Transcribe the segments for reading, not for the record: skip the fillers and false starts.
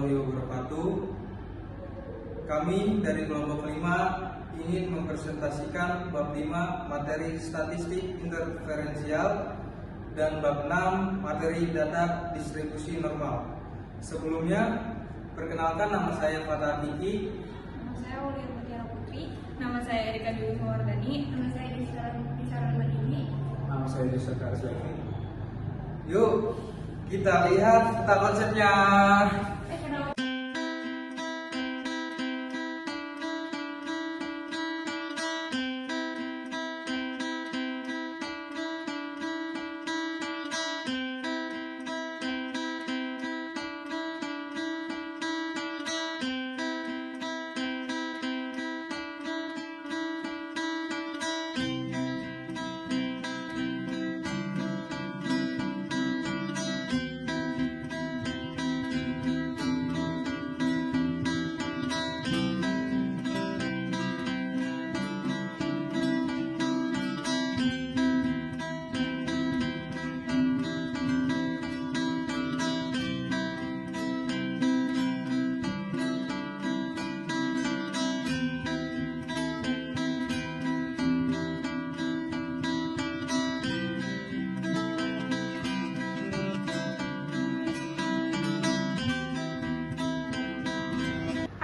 warahmatullahi wabarakatuh. Kami dari kelompok 5 ingin mempresentasikan bab 5 materi statistik interferensial dan bab 6 materi data distribusi normal. Sebelumnya, perkenalkan, nama saya Fatah Kiki. Nama saya Aulia Mutiara Putri. Nama saya Erika Dwi Mawardani. Nama saya Isara Madini. Nama saya Desa Karslevi. Yuk, kita lihat tata konsepnya.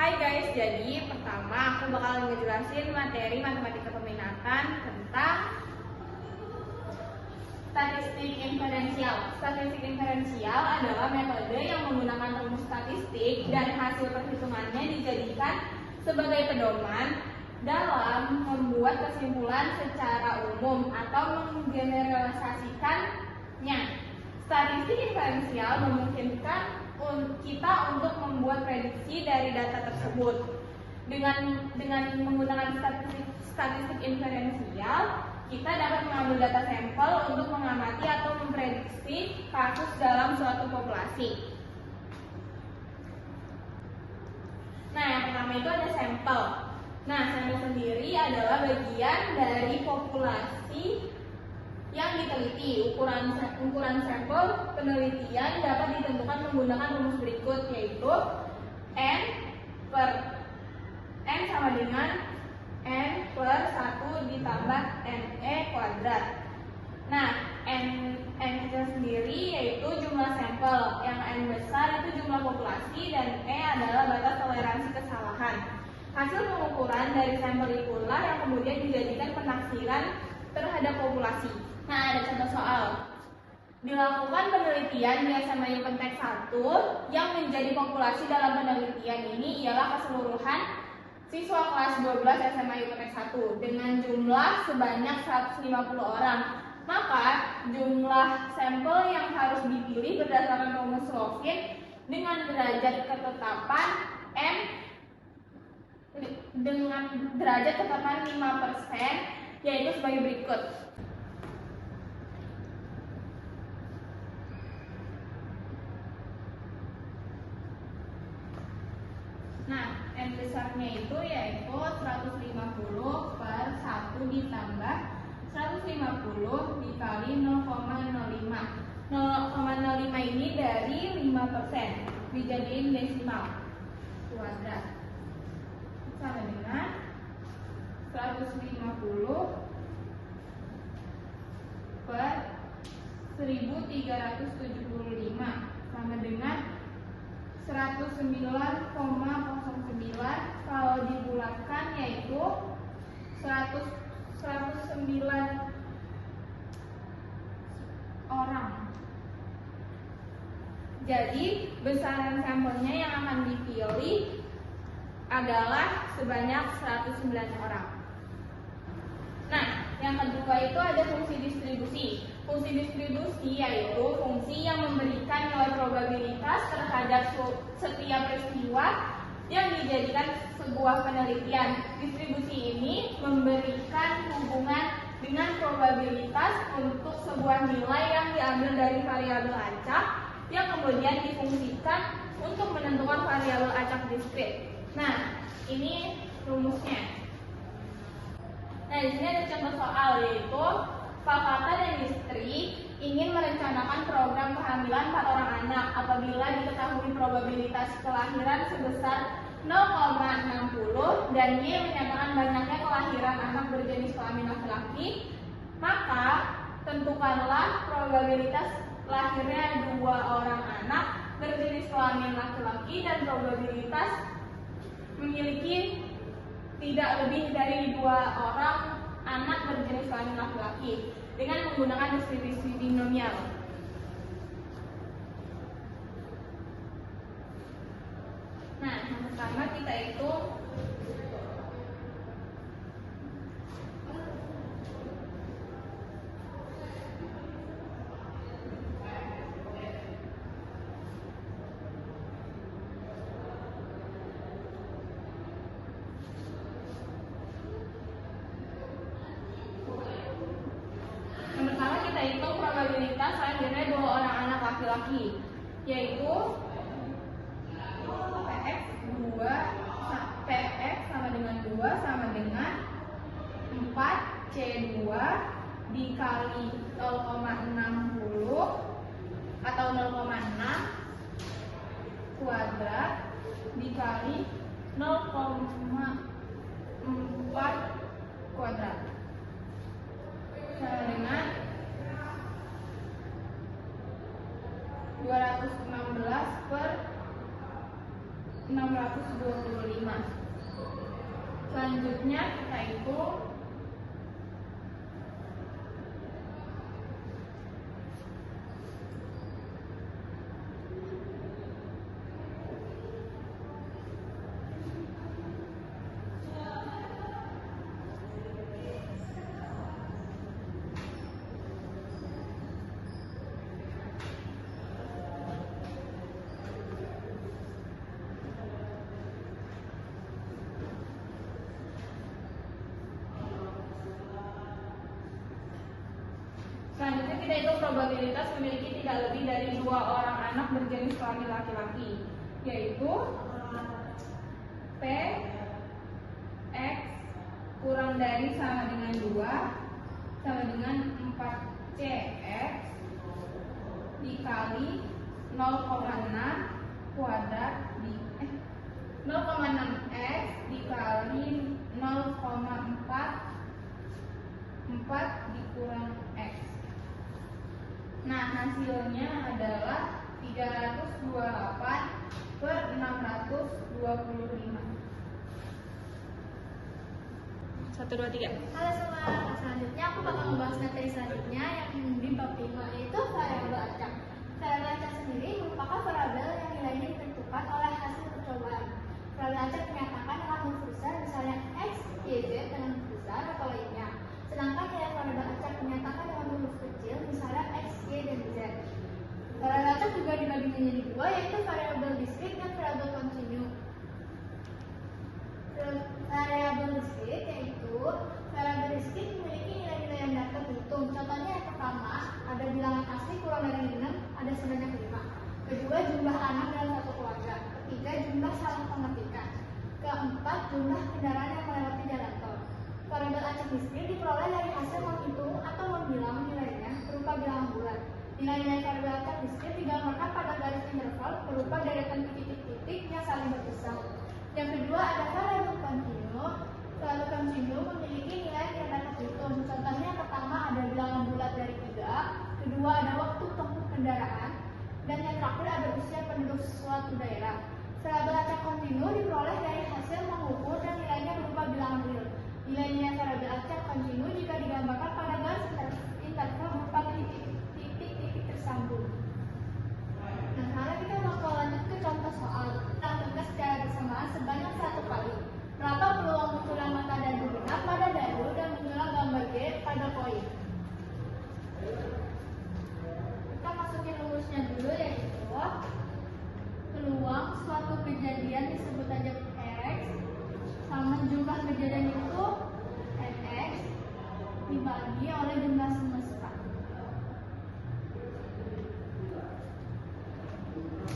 Hai guys, jadi pertama aku bakal ngejelasin materi matematika peminatan tentang statistik inferensial. Statistik inferensial adalah metode yang menggunakan rumus statistik dan hasil perhitungannya dijadikan sebagai pedoman dalam membuat kesimpulan secara umum atau menggeneralisasikannya. Statistik inferensial memungkinkan kita untuk membuat prediksi dari data tersebut. Dengan menggunakan statistik inferensial, kita dapat mengambil data sampel untuk mengamati atau memprediksi kasus dalam suatu populasi. Nah, yang pertama itu ada sampel. Nah, sampel sendiri adalah bagian dari populasi yang diteliti. Ukuran sampel penelitian dapat ditentukan menggunakan rumus berikut, yaitu N sama dengan N per 1 ditambah NE kuadrat. Nah, N itu sendiri yaitu jumlah sampel, yang N besar itu jumlah populasi, dan E adalah batas toleransi kesalahan. Hasil pengukuran dari sampel itulah yang kemudian dijadikan penaksiran terhadap populasi. Nah, ada contoh soal. Dilakukan penelitian di SMA Yupentek 1 yang menjadi populasi dalam penelitian ini ialah keseluruhan siswa kelas 12 SMA Yupentek 1 dengan jumlah sebanyak 150 orang. Maka jumlah sampel yang harus dipilih berdasarkan rumus Slovin dengan derajat ketetapan M dengan derajat ketetapan 5%, yaitu sebagai berikut. Nah, N besarnya itu yaitu 150 per 1 ditambah 150 dikali 0,05. 0,05 ini dari 5%, dijadiin desimal kuadrat. Sama dengan 150 per 1375 sama dengan 109,09. Kalau dibulatkan yaitu 109 orang. Jadi besaran sampelnya yang akan dipilih adalah sebanyak 109 orang. Nah, yang kedua itu ada fungsi distribusi. Fungsi distribusi yaitu fungsi yang memberikan nilai probabilitas terhadap setiap peristiwa yang dijadikan sebuah penelitian. Distribusi ini memberikan hubungan dengan probabilitas untuk sebuah nilai yang diambil dari variabel acak yang kemudian difungsikan untuk menentukan variabel acak diskrit. Nah, ini rumusnya. Nah, di sini ada contoh soal, yaitu Fakata dan distrik ingin merencanakan program kehamilan pada orang anak apabila diketahui probabilitas kelahiran sebesar 0,60 dan Y menyatakan banyaknya kelahiran anak berjenis kelamin laki-laki, maka tentukanlah probabilitas lahirnya 2 orang anak berjenis kelamin laki-laki dan probabilitas memiliki tidak lebih dari 2 orang anak berjenis kelamin laki-laki dengan menggunakan distribusi binomial. Nah, yang pertama kita itu hitung probabilitas lahirnya 2 orang anak laki-laki, yaitu PX sama dengan 2 sama dengan 4C2 dikali 0,60 atau 0,6 kuadrat dikali 0,4 kuadrat sama dengan 216 per 625. Selanjutnya kita hitung Selanjutnya kita hitung probabilitas memiliki tidak lebih dari 2 orang anak berjenis kelamin laki-laki, yaitu P X kurang dari sama dengan 2 sama dengan 4 C X dikali 0,6 kuadrat 0,6 X dikali 0,4 dikurang X. Nah, hasilnya adalah 328 per 625. 1, 2, 3. Halo semua, selanjutnya aku bakal membahas materi selanjutnya yang di bab 5, yaitu variabel acak. Variabel acak sendiri merupakan variabel yang nilainya ditentukan oleh hasil percobaan. Variabel acak menyatakan dengan huruf besar, misalnya X, Y, Z dengan huruf besar atau lainnya. Sedangkan nilai variabel acak menyatakan dengan huruf kecil, misalnya X, Y, dan Z. Variabel acak juga dibagi menjadi 2, yaitu variabel diskrit dan variabel kontinu. Variabel diskrit yaitu variabel diskrit memiliki nilai-nilai yang dapat dihitung. Contohnya yang pertama, ada bilangan asli kurang dari 6, ada sebanyak 5. Kedua, jumlah anak dalam satu keluarga. Ketiga, jumlah salah pengetikan. Keempat, jumlah kendaraan yang melewati jalan tol. Variabel acak diskrit diperoleh dari hasil menghitung atau membilang nilainya berupa bilangan bulat. Nilai-nilai variabel acak diskrit digambarkan pada garis interval berupa deretan titik-titik yang saling berpisah. Yang kedua, ada variabel kontinu. Variabel kontinu memiliki nilai yang dapat dihitung. Contohnya yang pertama ada bilangan bulat dari 3, kedua ada waktu tempuh kendaraan, dan yang terakhir ada usia penduduk suatu daerah. Variabel acak kontinu diperoleh dari hasil mengukur dan nilainya berupa bilangan real. Nilai-nilai variabel acak kontinu jika digambarkan pada garis interval berupa titik-titik tersambung. Nah, sekarang kita bakal lanjut ke contoh soal. Kita lakukan secara bersamaan sebanyak 1 kali. Berapa peluang munculnya mata dadu genap pada dadu dan munculnya gambar G pada koin? Kita masukin rumusnya dulu, yaitu peluang suatu kejadian disebut aja X sama jumlah kejadian itu NX dibagi oleh jumlah semesta.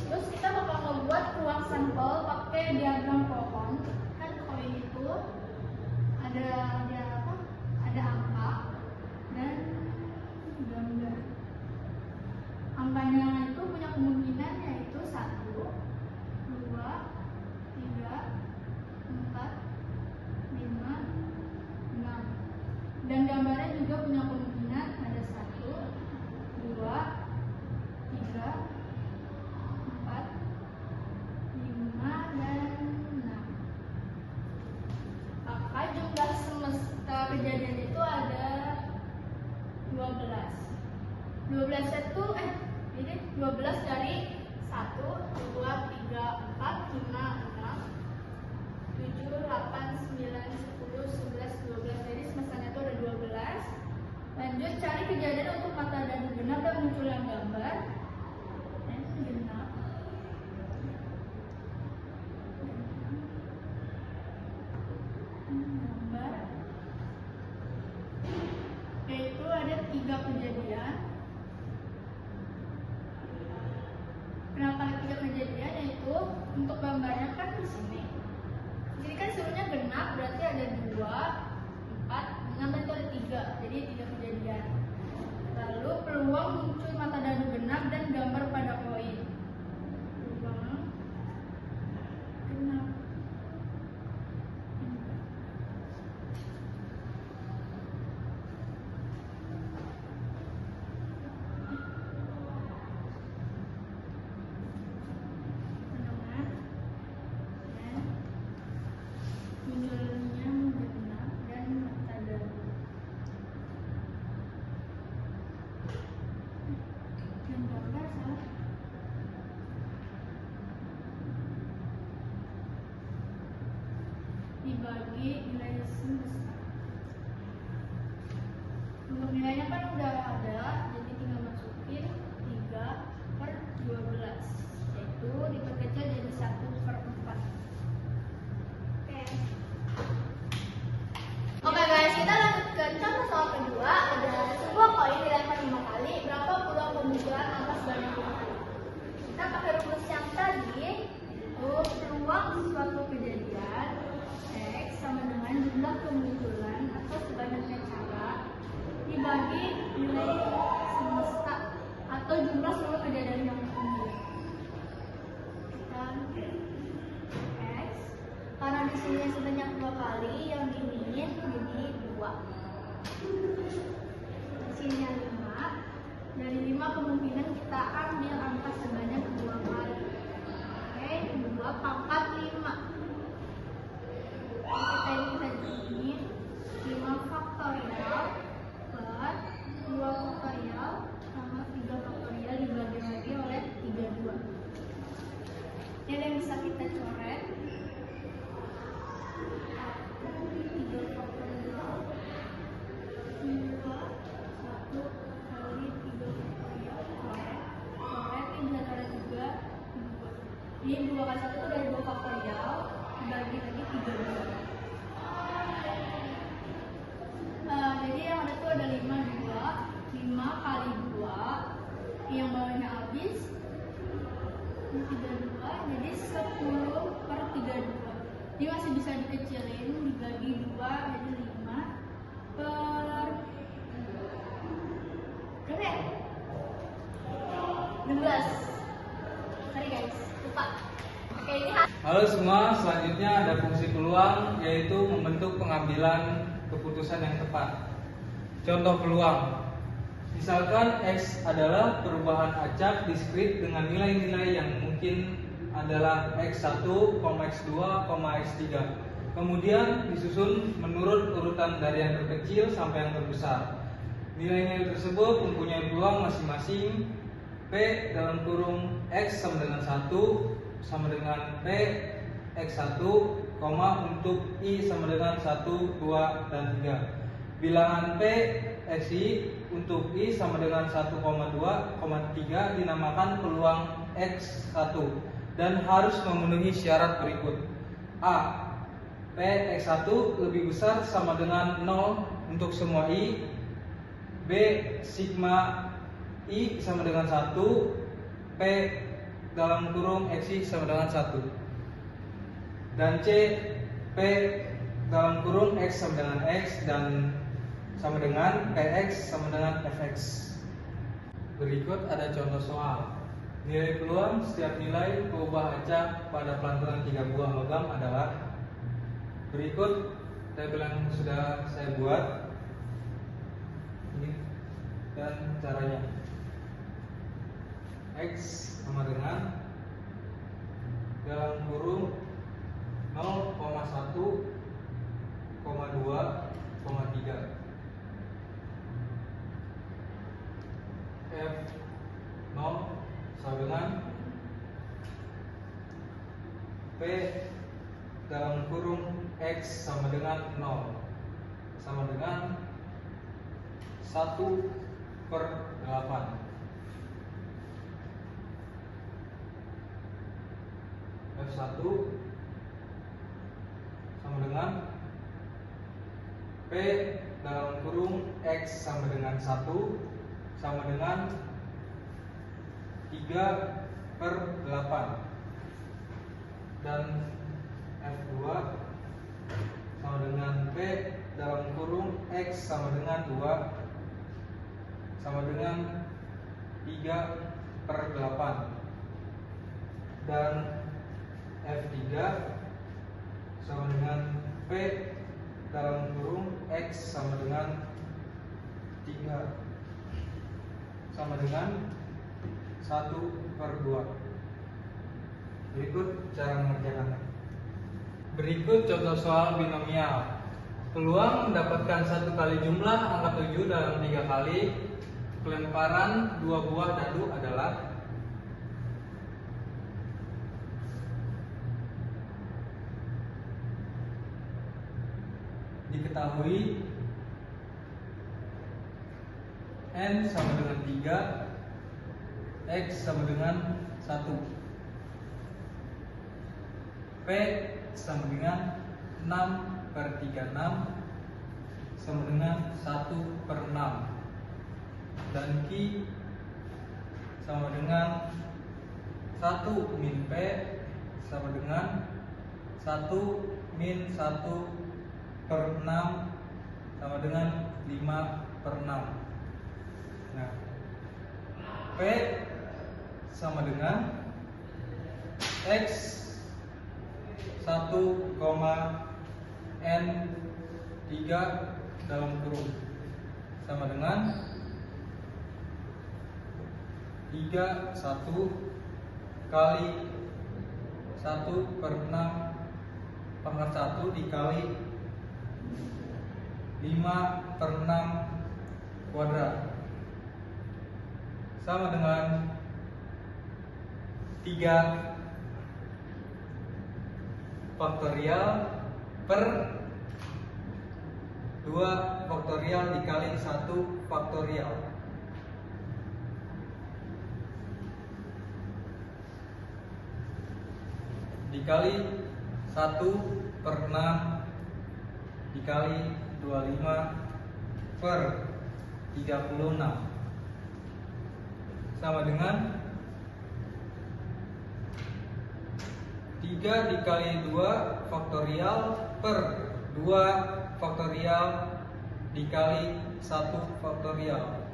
Terus kita bakal membuat ruang sampel pakai diagram pohon. Kan koin itu ada angka dan gambar. Angka bilangan itu punya kemungkinan yaitu 1, 2, 3, 4, 5, 6. Dan gambarnya juga punya kemungkinan ada 1, 2, 3, 4, 5, dan 6. Maka jumlah semesta kejadian itu ada 12. 12 dari 1, 2, 3, 4, 5, 6, 7, 8, 9, 10, 11, 12. Jadi semestanya itu ada 12. Lanjut cari kejadian untuk mata dadu genap dan munculnya gambar. Dan genap. Gambar. Yaitu ada 3 kejadian. Kenapa ada 3 kejadian? Yaitu untuk gambarnya kan di sini. Jadi kan sebenarnya genap berarti ada 2, 4, 6 dan itu ada 3. Jadi 3 kejadian. Lalu peluang muncul mata dadu genap dan gambar pada koin. Peluang genap. Munculnya genap dan mata dadu. Dan gambar salah. Dibagi nilai semesta. Untuk nilainya kan udah ada, jadi tinggal masukin 3/12, yaitu diperkecil jadi 1/4. Oke guys, kita lanjutkan contoh soal kedua. Ada sebuah koin dilempar 5 kali. Berapa peluang kemunculan angka sebanyak 5 kali? Kita pakai rumus yang tadi. Peluang suatu kejadian X sama dengan jumlah kemunculan atau sebanyaknya cara dibagi nilai semesta atau jumlah seluruh kejadian yang muncul. Kita X karena di sini sebanyak 2 kali, yang ini jadi 2. Di sini 5. Dari 5 kemungkinan kita ambil angka sebanyak 2 kali. Oke, 2 pangkat 5. Kita bisa begini, 5 faktorial per 2 faktorial sama 3 faktorial dibagi lagi oleh 32. Ini ada yang bisa kita coret. 3 faktorial 2, 1 kali 3 faktorial coret. Ini bisa coret juga 2. Ini 2 kali 1 itu dari 2 faktorial dibagi lagi 32. Jadi yang ada tuh ada 5 kali 2, yang bawahnya habis 32, jadi 10/32. Ini masih bisa dikecilin, dibagi 2 jadi 5/16. Sorry guys, lupa. Oke, ini Halo semua, selanjutnya ada fungsi peluang, yaitu membentuk pengambilan keputusan yang tepat. Contoh peluang. Misalkan X adalah perubahan acak diskrit dengan nilai-nilai yang mungkin adalah X1, X2, X3. Kemudian disusun menurut urutan dari yang terkecil sampai yang terbesar. Nilai-nilai tersebut mempunyai peluang masing-masing. P dalam kurung X sama dengan 1 sama dengan P X1, untuk I sama dengan 1, 2, dan 3. Bilangan P XI untuk I sama dengan 1,2, 3 dinamakan peluang X1 dan harus memenuhi syarat berikut. A. P X1 lebih besar sama dengan 0 untuk semua I. B. Sigma I sama dengan 1. P dalam kurung XI sama dengan 1. Dan C. P dalam kurung X sama dengan X dan sama dengan PX sama dengan FX. Berikut ada contoh soal. Nilai peluang setiap nilai keubah acak pada pelanturan 3 buah logam adalah. Berikut tabel yang sudah saya buat ini dan caranya. X sama dengan dalam kurung 0,1, 2, 3. F 0 sama dengan P dalam kurung X sama dengan 0 sama dengan 1/8. F1 sama dengan P dalam kurung X sama dengan 1 sama dengan 3/8, dan F2 sama dengan P dalam kurung X sama dengan 2 sama dengan 3/8, dan F3 sama dengan P dalam kurung X sama dengan 3 sama dengan 1/2. Berikut cara mengerjakannya. Berikut contoh soal binomial. Peluang mendapatkan 1 kali jumlah angka 7 dalam 3 kali pelemparan 2 buah dadu adalah. Diketahui N sama dengan 3, X sama dengan 1, P sama dengan 6/36 sama dengan 1/6, dan Q sama dengan 1 min P sama dengan 1 min 1/6 sama dengan 5/6. Nah, P sama dengan X 1, N 3 dalam kurung sama dengan 1 kali 1/6 dikali 5/6 kuadrat sama dengan 3 faktorial per 2 faktorial dikali 1 faktorial. Dikali 1/6 dikali 25/36 sama dengan 3 dikali 2 faktorial per 2 faktorial dikali 1 faktorial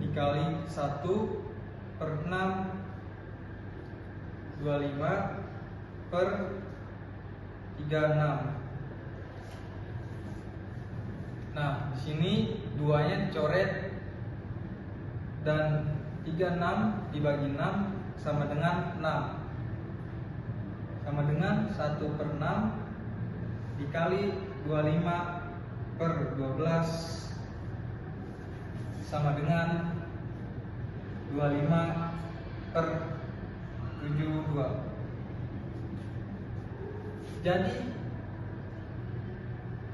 dikali 1/6 25/36. Nah, di sini duanya dicoret dan 36 dibagi 6 sama dengan 6. Sama dengan 1/6 dikali 25/12 sama dengan 25/72. Jadi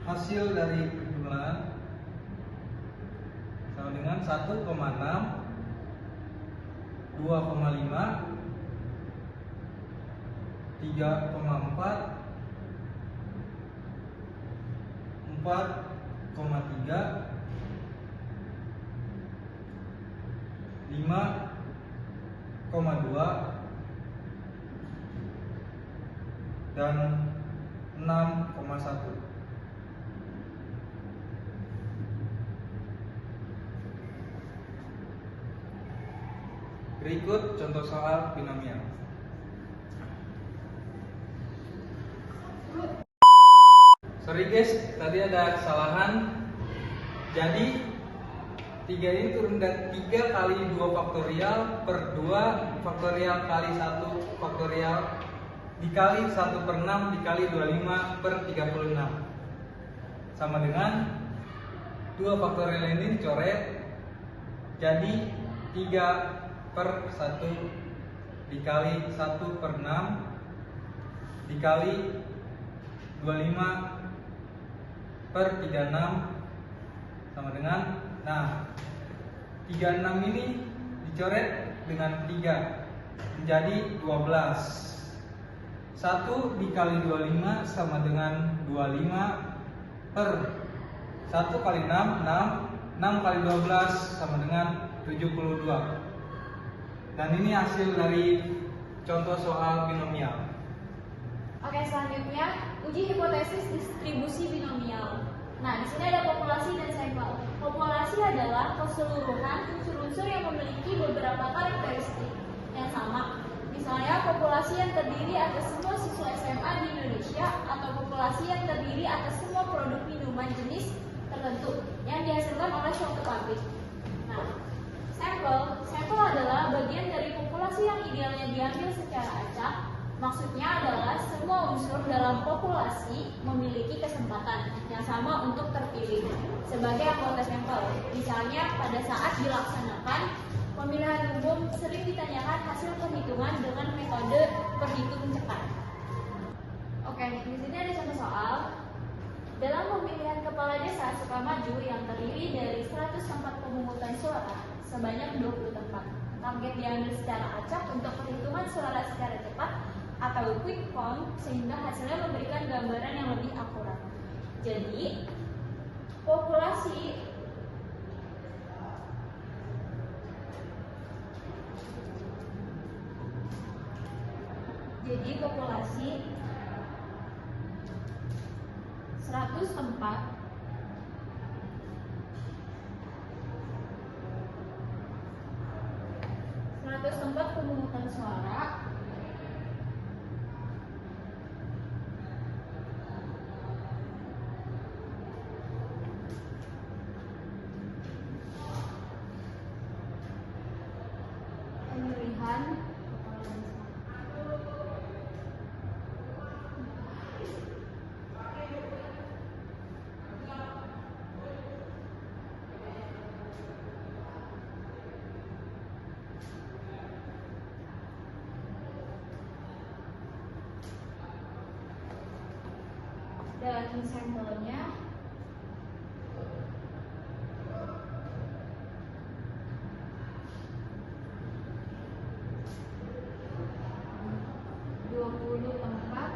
hasil dari perjumlahan sama dengan 1,6, 2,5, 3,4, 4,3, 5,2 dan 6,1. Berikut contoh soal binomial. Sorry guys, tadi ada kesalahan. Jadi 3 ini turun dari 3 kali 2 faktorial per 2 faktorial kali 1 faktorial dikali 1 per 6 dikali 25 per 36 sama dengan 2 faktorial ini dicoret jadi 3 per 1 dikali 1 per 6 dikali 25 per 36 sama dengan, nah 36 ini dicoret dengan 3 menjadi 12. 1 dikali 25 sama dengan 25 per 1 kali 6, 6 kali 12 sama dengan 72. Dan ini hasil dari contoh soal binomial. Oke, selanjutnya uji hipotesis distribusi binomial. Nah, di sini ada populasi dan sampel. Populasi adalah keseluruhan unsur-unsur yang memiliki beberapa karakteristik yang sama. Misalnya, populasi yang terdiri atas semua siswa SMA di Indonesia atau populasi yang terdiri atas semua produk minuman jenis tertentu yang dihasilkan oleh suatu pabrik. Nah, sampel adalah bagian dari populasi yang idealnya diambil secara acak. Maksudnya adalah semua unsur dalam populasi memiliki kesempatan yang sama untuk terpilih sebagai anggota sampel. Misalnya pada saat dilaksanakan pemilihan umum sering ditanyakan hasil perhitungan dengan metode perhitung cepat. Oke, di sini ada contoh soal. Dalam pemilihan kepala desa Sukamaju yang terdiri dari 100 tempat pemungutan suara sebanyak 20 tempat, target diambil secara acak untuk perhitungan suara secara cepat atau quick count sehingga hasilnya memberikan gambaran yang lebih akurat. Jadi populasi Jadi populasi 100 tempat pemungutan suara pemilihan dan sampelnya tempat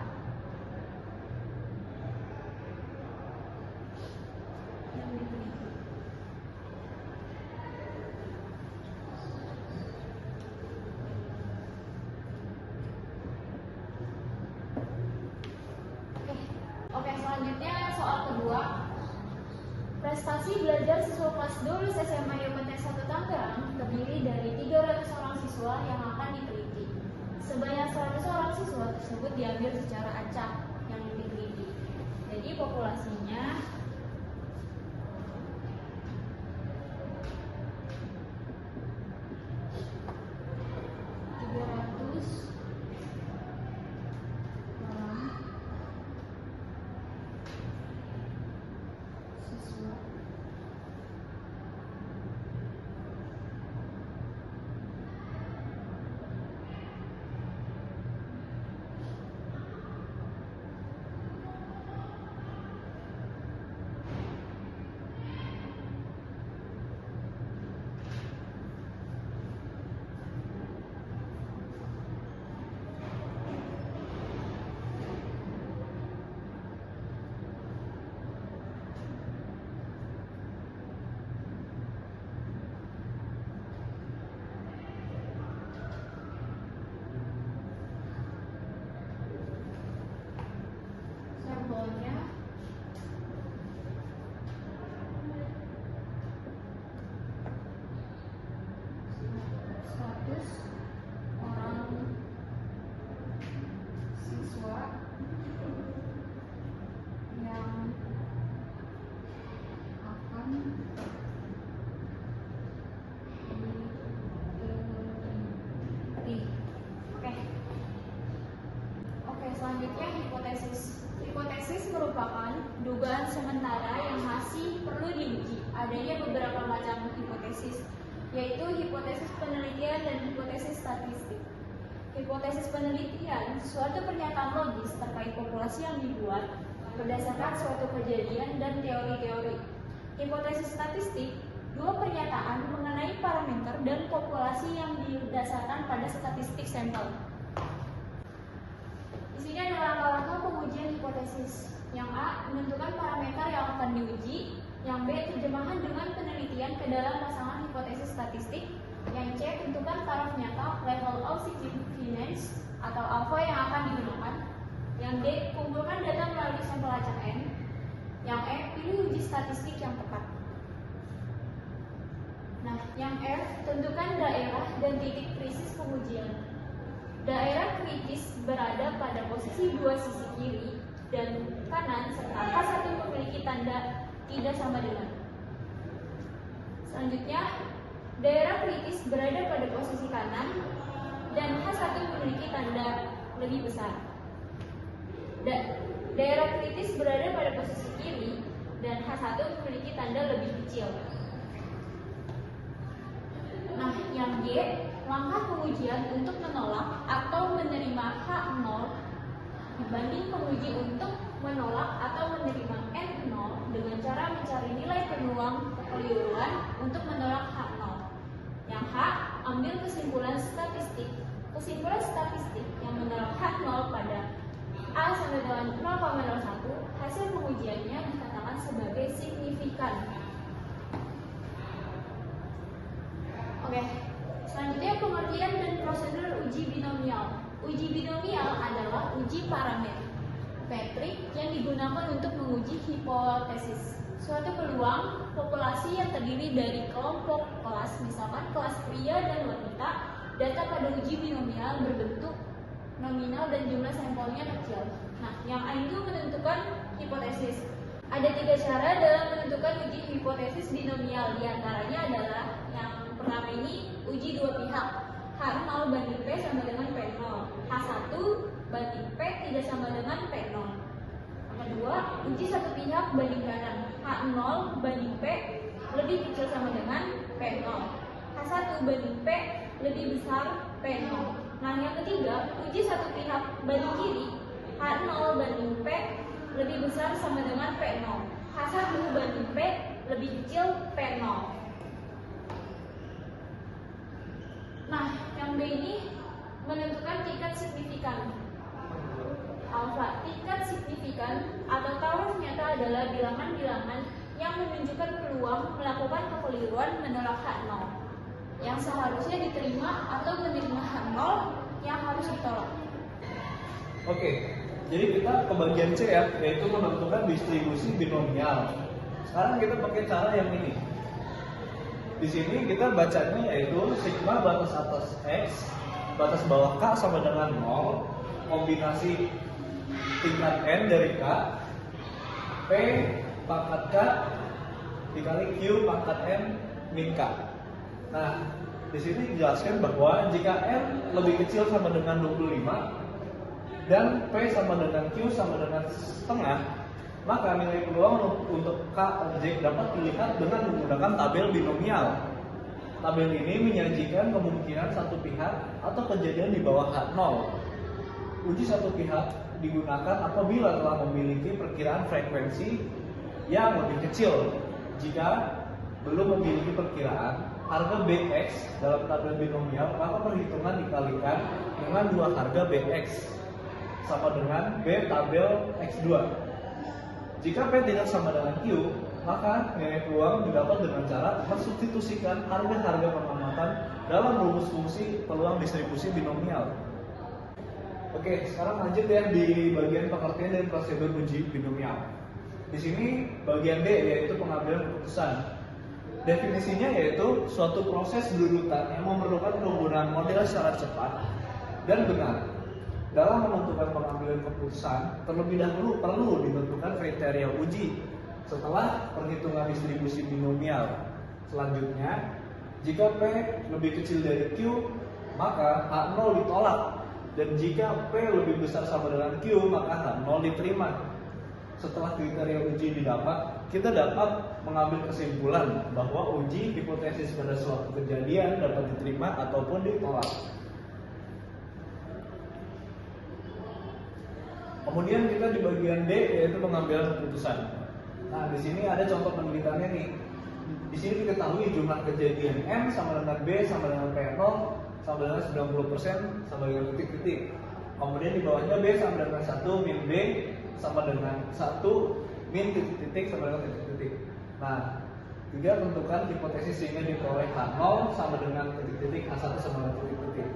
yang diteliti. Oke, selanjutnya soal kedua. Prestasi belajar siswa kelas 2 lulus SMA IPTN 1 Tangerang terdiri dari 300 orang siswa yang akan diteliti. Sebanyak 100 orang siswa tersebut diambil secara acak yang diteliti. Jadi populasinya sementara yang masih perlu diuji. Adanya beberapa macam hipotesis, yaitu hipotesis penelitian dan hipotesis statistik. Hipotesis penelitian, suatu pernyataan logis terkait populasi yang dibuat berdasarkan suatu kejadian dan teori-teori. Hipotesis statistik, dua pernyataan mengenai parameter dan populasi yang didasarkan pada statistik sampel. Di sini ada langkah-langkah pengujian hipotesis. Yang A, menentukan parameter yang akan diuji. Yang B, terjemahan dengan penelitian ke dalam pasangan hipotesis statistik. Yang C, tentukan taraf nyata level of significance atau alpha yang akan digunakan. Yang D, kumpulkan data melalui sampel acak N. Yang E, pilih uji statistik yang tepat. Nah, yang F, tentukan daerah dan titik krisis pengujian. Daerah kritis berada pada posisi dua sisi kiri dan kanan serta H1 memiliki tanda tidak sama dengan. Selanjutnya, daerah kritis berada pada posisi kanan dan H1 memiliki tanda lebih besar. Daerah kritis berada pada posisi kiri dan H1 memiliki tanda lebih kecil. Nah, yang G, langkah pengujian untuk menolak atau menerima H0 dibanding penguji untuk menolak atau menerima N0 dengan cara mencari nilai peluang kekeliruan untuk menolak H0. Yang H, ambil kesimpulan statistik. Kesimpulan statistik yang menolak H0 pada A sampai dengan 0,01, hasil pengujiannya dikatakan sebagai signifikan. Oke, selanjutnya pengertian dan prosedur uji binomial. Uji binomial adalah uji parametrik yang digunakan untuk menguji hipotesis. Suatu peluang populasi yang terdiri dari kelompok kelas, misalkan kelas pria dan wanita, data pada uji binomial berbentuk nominal dan jumlah sampelnya kecil. Nah, yang A itu menentukan hipotesis. Ada 3 cara dalam menentukan uji hipotesis binomial. Di antaranya adalah yang pertama ini uji dua pihak. H0 banding P sama dengan P0. H1 banding P tidak sama dengan P0. Yang kedua, uji satu pihak banding kanan. H0 banding P lebih kecil sama dengan P0. H1 banding P lebih besar P0. Nah, yang ketiga, uji satu pihak banding kiri. H0 banding P lebih besar sama dengan P0. H1 banding P lebih kecil P0. Nah, yang B ini menentukan tingkat signifikan. Alfa, tingkat signifikan atau taraf nyata adalah bilangan-bilangan yang menunjukkan peluang melakukan kekeliruan menolak H0 yang seharusnya diterima atau menerima H0 yang harus ditolak. Oke, jadi kita ke bagian C ya, yaitu menentukan distribusi binomial. Sekarang kita pakai cara yang ini. Di sini kita bacanya yaitu sigma batas atas X, batas bawah K sama dengan 0, kombinasi tingkat N dari K, P pangkat K dikali Q pangkat N min K. Nah, di sini dijelaskan bahwa jika N lebih kecil sama dengan 25 dan P sama dengan Q sama dengan setengah, maka nilai peluang untuk K objek dapat dilihat dengan menggunakan tabel binomial. Tabel ini menyajikan kemungkinan satu pihak atau kejadian di bawah H0. Uji satu pihak digunakan apabila telah memiliki perkiraan frekuensi yang lebih kecil. Jika belum memiliki perkiraan harga Bx dalam tabel binomial, maka perhitungan dikalikan dengan dua harga Bx sama dengan B tabel X2. Jika P tidak sama dengan Q, maka nilai peluang didapat dengan cara mensubstitusikan harga-harga pengamatan dalam rumus fungsi peluang distribusi binomial. Oke, sekarang lanjut ya di bagian pengertian dan prosedur uji binomial. Di sini bagian D yaitu pengambilan keputusan. Definisinya yaitu suatu proses berurutan yang memerlukan penggunaan model secara cepat dan benar. Dalam menentukan pengambilan keputusan, terlebih dahulu perlu ditentukan kriteria uji setelah perhitungan distribusi binomial. Selanjutnya, jika P lebih kecil dari Q, maka H0 ditolak. Dan jika P lebih besar sama dengan Q, maka H0 diterima. setelah kriteria uji didapat, kita dapat mengambil kesimpulan bahwa uji hipotesis pada suatu kejadian dapat diterima ataupun ditolak. Kemudian kita di bagian D yaitu pengambilan keputusan. Nah, di sini ada contoh penelitiannya nih. Di sini diketahui jumlah kejadian M sama dengan B sama dengan P0 sama dengan 90% sama dengan titik-titik. Kemudian di bawahnya B sama dengan 1 min B sama dengan 1 min titik-titik sama dengan titik-titik. Nah, 3 tentukan hipotesis sehingga diperoleh H0 sama dengan titik-titik, H1 sama dengan titik-titik.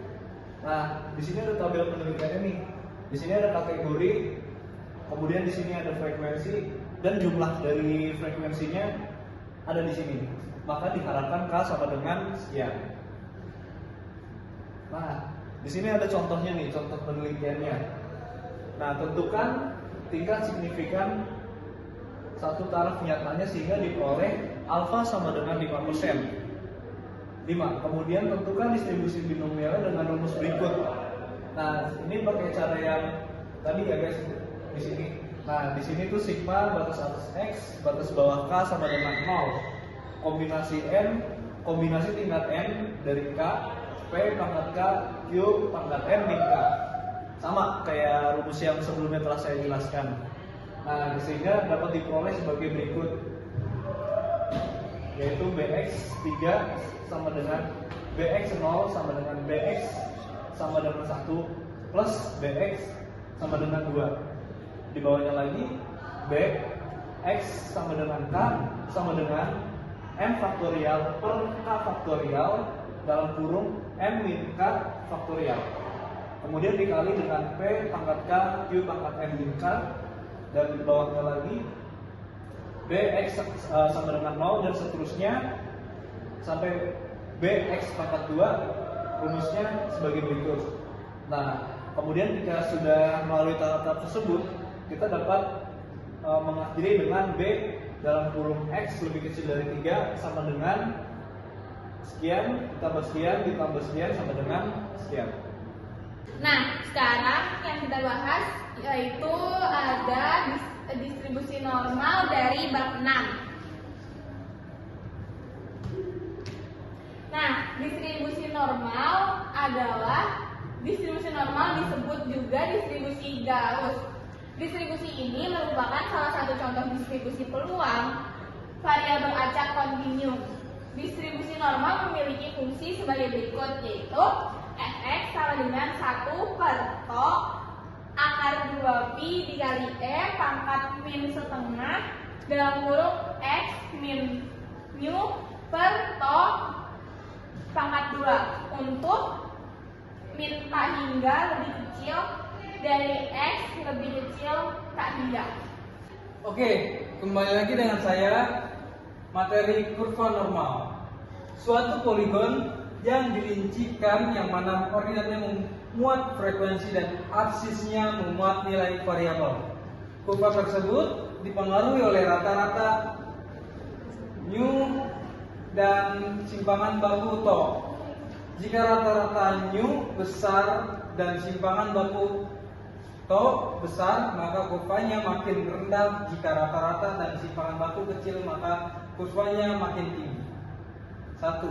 Nah, di sini ada tabel penelitiannya nih. Di sini ada kategori, kemudian di sini ada frekuensi dan jumlah dari frekuensinya ada di sini. Maka diharapkan K sama dengan sekian. Nah, di sini ada contohnya nih, contoh penelitiannya. Nah, tentukan tingkat signifikan satu taraf nyatanya sehingga diperoleh alfa sama dengan 5%. 5. Kemudian tentukan distribusi binomialnya dengan rumus berikut. Nah, ini pakai cara yang tadi ya guys di sini. Nah, di sini tuh sigma batas atas X, batas bawah K sama dengan 0. Kombinasi N, kombinasi tingkat N dari K, P pangkat K, Q pangkat N min K. Sama kayak rumus yang sebelumnya telah saya jelaskan. Nah, sehingga dapat diperoleh sebagai berikut, yaitu Bx 3 sama dengan Bx 0 sama dengan Bx sama dengan 1 plus Bx sama dengan 2. Di bawahnya lagi Bx sama dengan K sama dengan M faktorial per K faktorial dalam kurung M min K faktorial. Kemudian dikali dengan P pangkat K, Q pangkat M min K. Dan di bawahnya lagi Bx sama dengan 0 dan seterusnya sampai Bx pangkat 2, rumusnya sebagai berikut. Nah, kemudian jika sudah melalui tahap-tahap tersebut, kita dapat mengakhiri dengan B dalam kurung X lebih kecil dari 3 sama dengan sekian ditambah sekian sama dengan sekian. Nah, sekarang yang kita bahas yaitu ada distribusi normal dari bab 6. Nah, distribusi normal disebut juga distribusi Gauss. Distribusi ini merupakan salah satu contoh distribusi peluang variabel acak kontinu. Distribusi normal memiliki fungsi sebagai berikut, yaitu fx sama dengan 1 per to akar 2pi dikali e pangkat min setengah dalam kurung x min mu per to pangkat 2 untuk min k hingga lebih kecil dari x lebih kecil k hingga. Oke, kembali lagi dengan saya, materi kurva normal. Suatu poligon yang dirincikan yang mana koordinatnya memuat frekuensi dan aksisnya memuat nilai variabel. Kurva tersebut dipengaruhi oleh rata-rata mu dan simpangan baku to. Jika rata-rata mu besar dan simpangan baku to besar, maka kurvanya makin rendah. Jika rata-rata dan simpangan baku kecil, maka kurvanya makin tinggi. 1.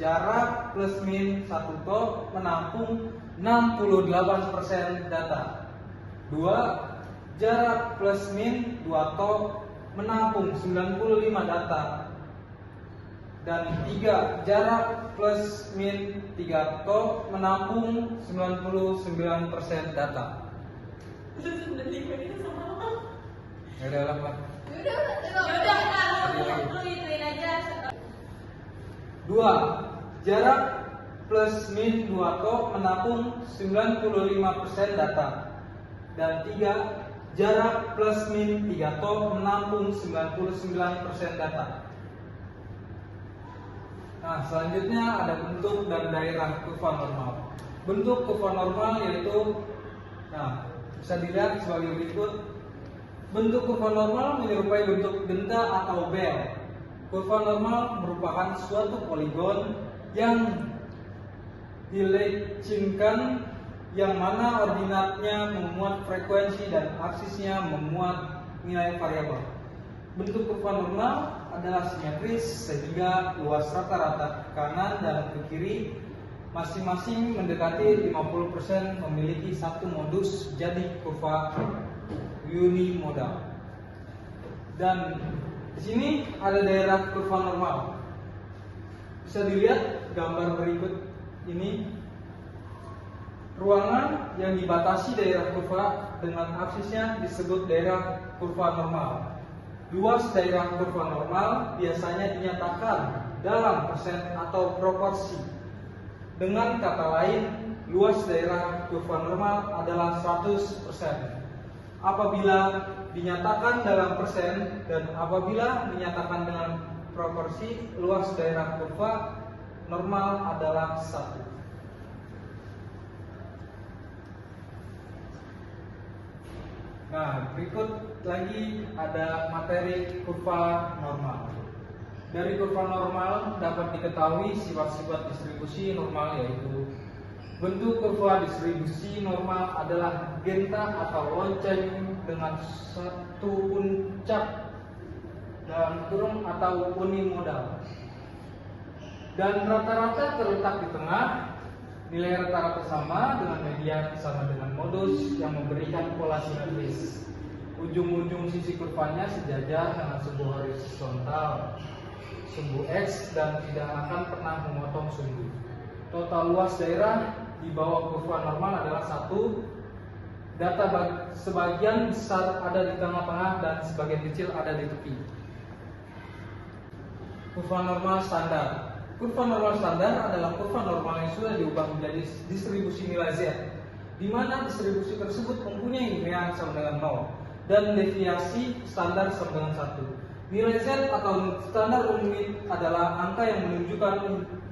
Jarak plus min 1 to menampung 68% data. 2. Jarak plus min 2 to menampung 95 data. Dan 3. Jarak plus min 3 to menampung 99% data. Ya udah lah. Lu ituin aja. 2. Jarak plus min 2 to menampung 95% data. Dan 3. Jarak plus min 3 to menampung 99% data. Nah, selanjutnya ada bentuk dan daerah kurva normal. Bentuk kurva normal yaitu, nah, bisa dilihat sebagai berikut. Bentuk kurva normal menyerupai bentuk benda atau bel. Kurva normal merupakan suatu poligon yang dilecinkan yang mana ordinatnya memuat frekuensi dan aksisnya memuat nilai variabel. Bentuk kurva normal adalah simetris sehingga luas rata-rata ke kanan dan ke kiri masing-masing mendekati 50% memiliki satu modus jadi kurva unimodal. Dan di sini ada daerah kurva normal. Bisa dilihat gambar berikut ini. Ruangan yang dibatasi daerah kurva dengan aksisnya disebut daerah kurva normal. Luas daerah kurva normal biasanya dinyatakan dalam persen atau proporsi. Dengan kata lain, luas daerah kurva normal adalah 100%. Apabila dinyatakan dalam persen dan apabila dinyatakan dengan proporsi, luas daerah kurva normal adalah 1. Nah, berikut lagi ada materi kurva normal. Dari kurva normal dapat diketahui sifat-sifat distribusi normal, yaitu bentuk kurva distribusi normal adalah genta atau lonceng dengan satu puncak dalam kurung atau unimodal, dan rata-rata terletak di tengah. Nilai rata-rata sama dengan median sama dengan modus yang memberikan pola simetris. Ujung-ujung sisi kurvanya sejajar dengan sumbu horizontal, sumbu X, dan tidak akan pernah memotong sumbu. Total luas daerah di bawah kurva normal adalah 1. Data sebagian besar ada di tengah-tengah dan sebagian kecil ada di tepi. Kurva normal standar. Kurva normal standar adalah kurva normal yang sudah diubah menjadi distribusi nilai Z, di mana distribusi tersebut mempunyai nilai sama dengan 0 dan deviasi standar sama dengan 1. Nilai Z atau standar unit adalah angka yang menunjukkan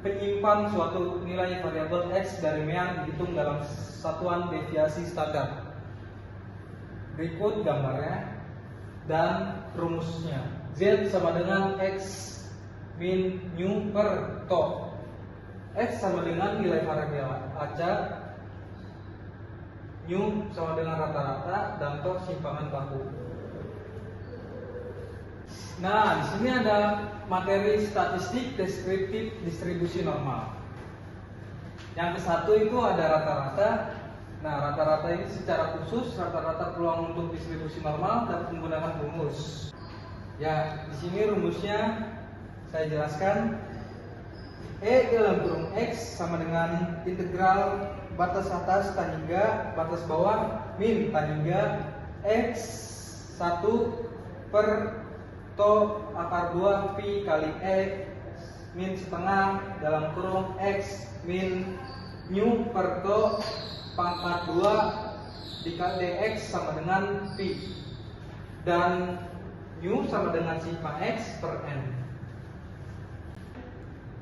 penyimpan suatu nilai variabel X dari mean dihitung dalam satuan deviasi standar. Berikut gambarnya dan rumusnya. Z sama dengan X min nu per to. X sama dengan nilai variabel acak, nu sama dengan rata-rata, dan to simpangan baku. Nah, di sini ada materi statistik deskriptif distribusi normal. Yang ke-1 itu ada rata-rata. Nah, rata-rata ini secara khusus rata-rata peluang untuk distribusi normal dapat menggunakan rumus. Ya, di sini rumusnya saya jelaskan. E dalam kurung X sama dengan integral batas atas tan hingga batas bawah min tan hingga X 1 per to akar 2 pi kali E min setengah dalam kurung X min nu per to pangkat 2 dikali dx sama dengan pi, dan nu sama dengan sigma X per N.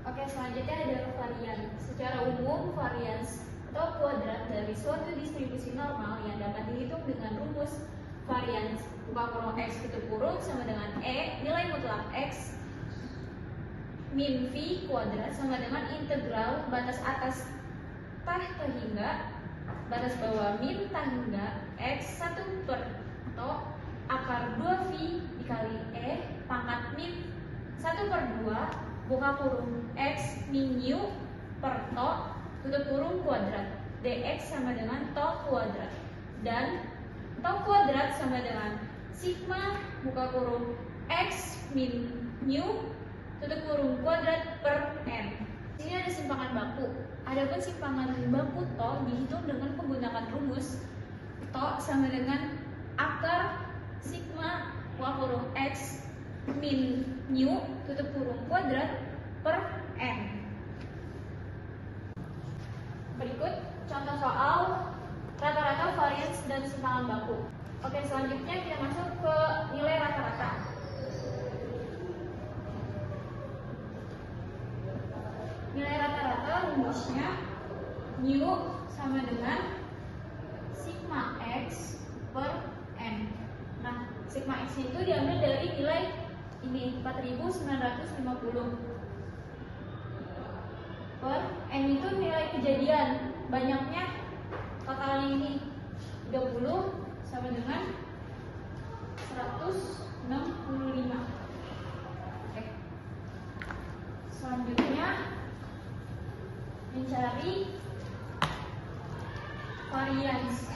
Oke, selanjutnya ada varian. Secara umum, varians atau kuadrat dari suatu distribusi normal yang dapat dihitung dengan rumus varians buka kurung X tutup kurung sama dengan E nilai mutlak X min V kuadrat sama dengan integral batas atas tah hingga batas bawah min tah hingga X 1 per to akar 2V dikali E pangkat min 1 per 2 buka kurung X min nu per to tutup kurung kuadrat dx sama dengan to kuadrat, dan to kuadrat sama dengan sigma buka kurung X min nu tutup kurung kuadrat per N. Ini ada simpangan baku. Adapun simpangan baku to dihitung dengan menggunakan rumus to sama dengan akar sigma buka kurung X min nu tutup kurung kuadrat per N. Berikut contoh soal rata-rata varians dan simpangan baku. Oke, selanjutnya kita masuk ke nilai rata-rata. Nilai rata-rata rumusnya nu sama dengan sigma X per N. Nah, sigma X itu diambil dari nilai ini 4950 per N itu nilai kejadian, banyaknya totalnya ini 30 sama dengan 100 variance.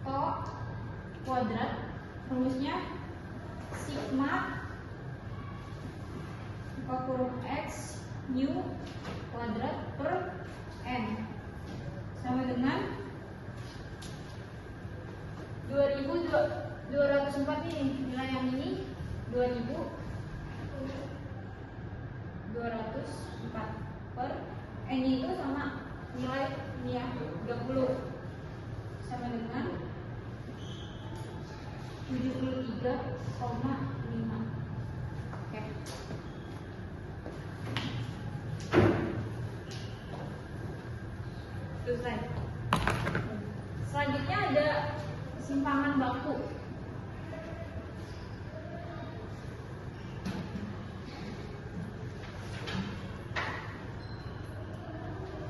O kuadrat rumusnya sigma buka kurung x nu kuadrat per n sama dengan 2204 ini, nilai yang ini 2204 per n itu sama nilai ini ya 30 sama dengan 73,5. Oke. Selesai. Selanjutnya ada simpangan baku.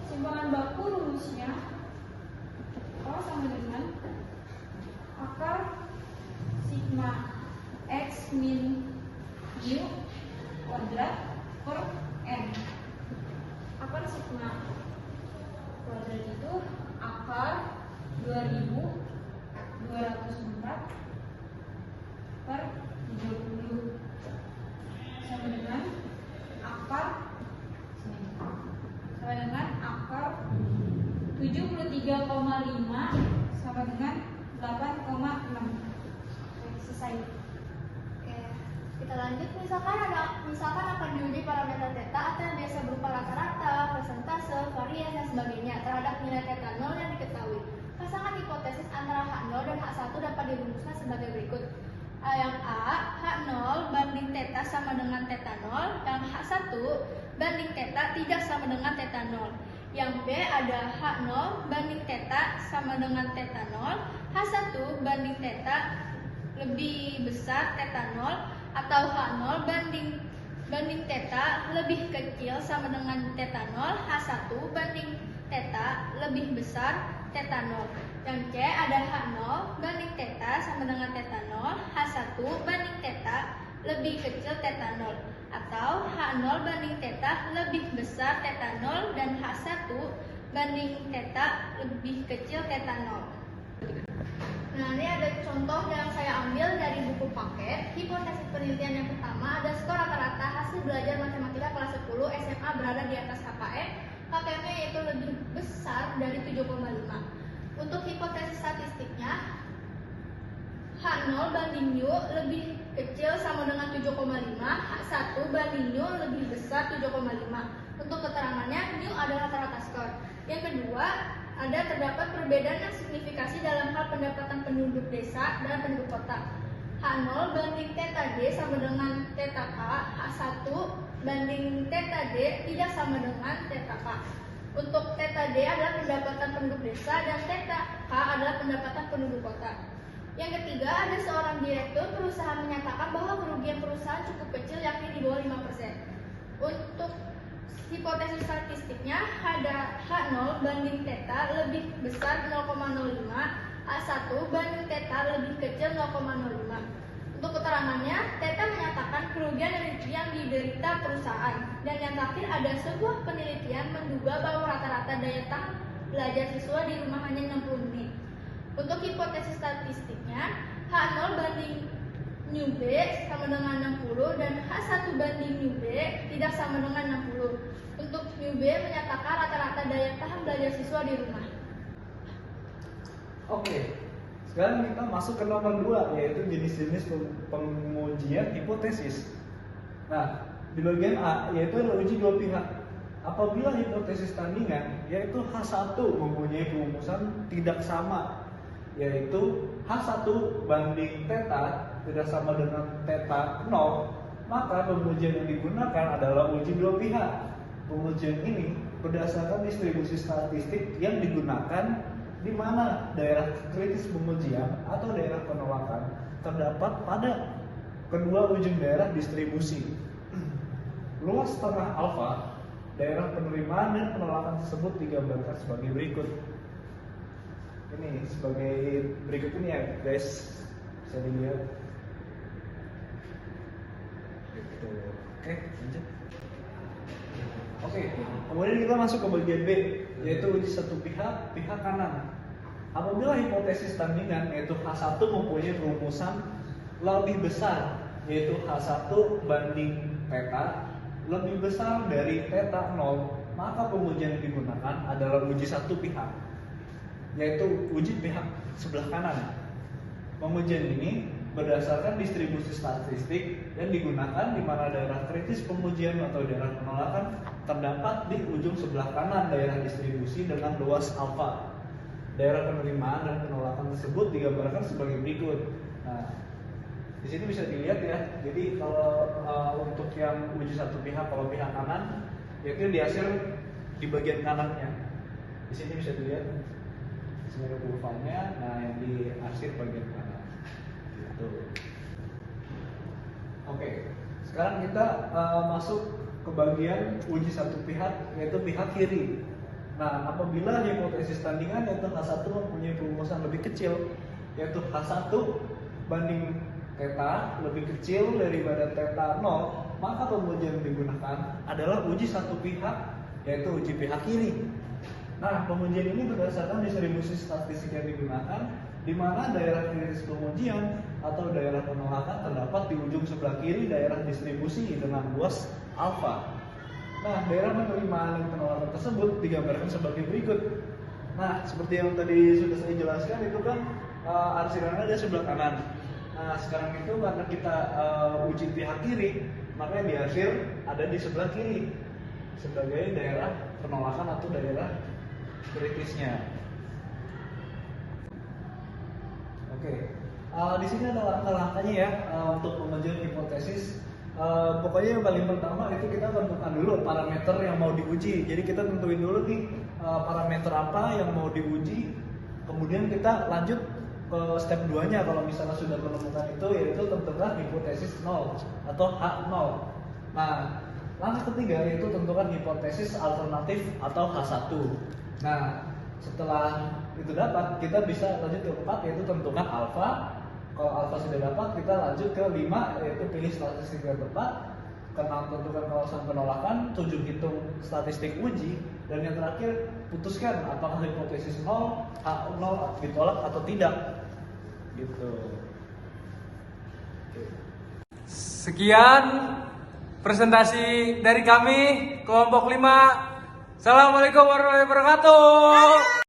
Simpangan baku rumusnya O sama dengan akar sigma x min mu kuadrat per n. Akar sigma kuadrat itu akar 2204 per 30 sama dengan akar 73,5 sama dengan 8,6. Selesai. Oke, kita lanjut. Misalkan akan diuji parameter theta atau yang biasa berupa rata-rata, persentase, varian dan sebagainya terhadap nilai theta 0 yang diketahui. Pasangan hipotesis antara H0 dan H1 dapat dirumuskan sebagai berikut. Yang A, H0 banding theta sama dengan theta 0, yang H1 banding theta tidak sama dengan theta 0. Yang B ada H0 banding theta sama dengan theta 0, H1 banding theta lebih besar theta 0, atau H0 banding theta lebih kecil sama dengan theta 0, H1 banding theta lebih besar theta 0. Yang C ada H0 banding theta sama dengan theta 0, H1 banding theta lebih kecil theta 0, atau H0 banding theta lebih besar theta 0 dan H1 banding theta lebih kecil theta 0. Nah, ini ada contoh yang saya ambil dari buku paket. Hipotesis penelitian yang pertama ada skor rata-rata hasil belajar matematika kelas 10 SMA berada di atas KKM. KKM yaitu lebih besar dari 7,5. Untuk hipotesis statistiknya, H0 banding mu lebih kecil sama dengan 7,5, H1 banding mu lebih besar 7,5. Untuk keterangannya, mu adalah rata-rata skor. Yang kedua, terdapat perbedaan yang signifikasi dalam hal pendapatan penduduk desa dan penduduk kota. H0 banding theta D sama dengan theta K, H1 banding theta D tidak sama dengan theta K. Untuk theta D adalah pendapatan penduduk desa dan theta K adalah pendapatan penduduk kota. Yang ketiga, ada seorang direktur perusahaan menyatakan bahwa kerugian perusahaan cukup kecil, yakni di bawah 5%. Untuk hipotesis statistiknya, ada H0 banding theta lebih besar 0,05, H1 banding theta lebih kecil 0,05. Untuk keterangannya, theta menyatakan kerugian yang diderita perusahaan. Dan yang terakhir, ada sebuah penelitian menduga bahwa rata-rata daya tahan belajar siswa di rumah hanya 60 menit. Untuk hipotesis statistiknya, H0 banding mu B sama dengan 60 dan H1 banding mu B tidak sama dengan 60. Untuk mu B menyatakan rata-rata daya tahan belajar siswa di rumah. Oke, sekarang kita masuk ke nomor 2, yaitu jenis-jenis pengujian hipotesis. Nah, di bagian A, yaitu ada uji dua pihak. Apabila hipotesis tandingan, yaitu H1 mempunyai rumusan tidak sama, yaitu H1 banding theta tidak sama dengan theta 0, maka pengujian yang digunakan adalah uji dua pihak. Pengujian ini berdasarkan distribusi statistik yang digunakan, di mana daerah kritis pengujian atau daerah penolakan terdapat pada kedua ujung daerah distribusi. Luas tengah alfa, daerah penerimaan dan penolakan tersebut digambarkan sebagai berikut. Ini sebagai berikut ini ya guys, bisa dilihat. Gitu. Oke, lanjut. Oke, kemudian kita masuk ke bagian B, yaitu uji satu pihak kanan. Apabila hipotesis tandingan yaitu H1 mempunyai perumusan lebih besar, yaitu H1 banding theta lebih besar dari theta 0, maka pengujian yang digunakan adalah uji satu pihak, yaitu uji pihak sebelah kanan. Pengujian ini berdasarkan distribusi statistik yang digunakan di mana daerah kritis pengujian atau daerah penolakan terdapat di ujung sebelah kanan daerah distribusi dengan luas alfa. Daerah penerimaan dan penolakan tersebut digambarkan sebagai berikut. Nah, di sini bisa dilihat ya. Jadi kalau untuk yang uji satu pihak, kalau pihak kanan, yaitu dihasil di bagian kanannya. Di sini bisa dilihat sebagai kurvanya. Nah, yang dihasil bagian kanan. Gitu. Oke, sekarang kita masuk ke bagian uji satu pihak, yaitu pihak kiri. Nah, apabila hipotesis tandingan yaitu H1 mempunyai perumusan lebih kecil, yaitu H1 banding theta lebih kecil daripada theta 0, maka pengujian yang digunakan adalah uji satu pihak, yaitu uji pihak kiri. Nah, pengujian ini berdasarkan distribusi statistik yang digunakan, di mana daerah kritis pengujian atau daerah penolakan terdapat di ujung sebelah kiri daerah distribusi dengan luas alfa. Nah, daerah penerimaan dan penolakan tersebut digambarkan sebagai berikut. Nah, seperti yang tadi sudah saya jelaskan, itu kan arsirannya ada sebelah kanan. Nah, sekarang itu karena kita uji pihak kiri, maka yang diarsir ada di sebelah kiri sebagai daerah penolakan atau daerah kritisnya. Oke, di sini ada langkah-langkahnya ya untuk pengujian hipotesis. Pokoknya yang paling pertama itu kita tentukan dulu parameter yang mau diuji. Jadi kita tentuin dulu nih parameter apa yang mau diuji. Kemudian kita lanjut ke step 2-nya kalau misalnya sudah menemukan itu, yaitu tentukan hipotesis 0 atau H0. Nah, langkah ketiga yaitu tentukan hipotesis alternatif atau H1. Nah, setelah itu dapat, kita bisa lanjut ke 4 yaitu tentukan alfa. Kalau alfa sudah dapat, kita lanjut ke 5 yaitu pilih statistik yang tepat, tentukan kawasan penolakan, 7 hitung statistik uji, dan yang terakhir putuskan apakah hipotesis 0 H0 ditolak atau tidak. Gitu. Sekian presentasi dari kami kelompok 5. Assalamualaikum warahmatullahi wabarakatuh.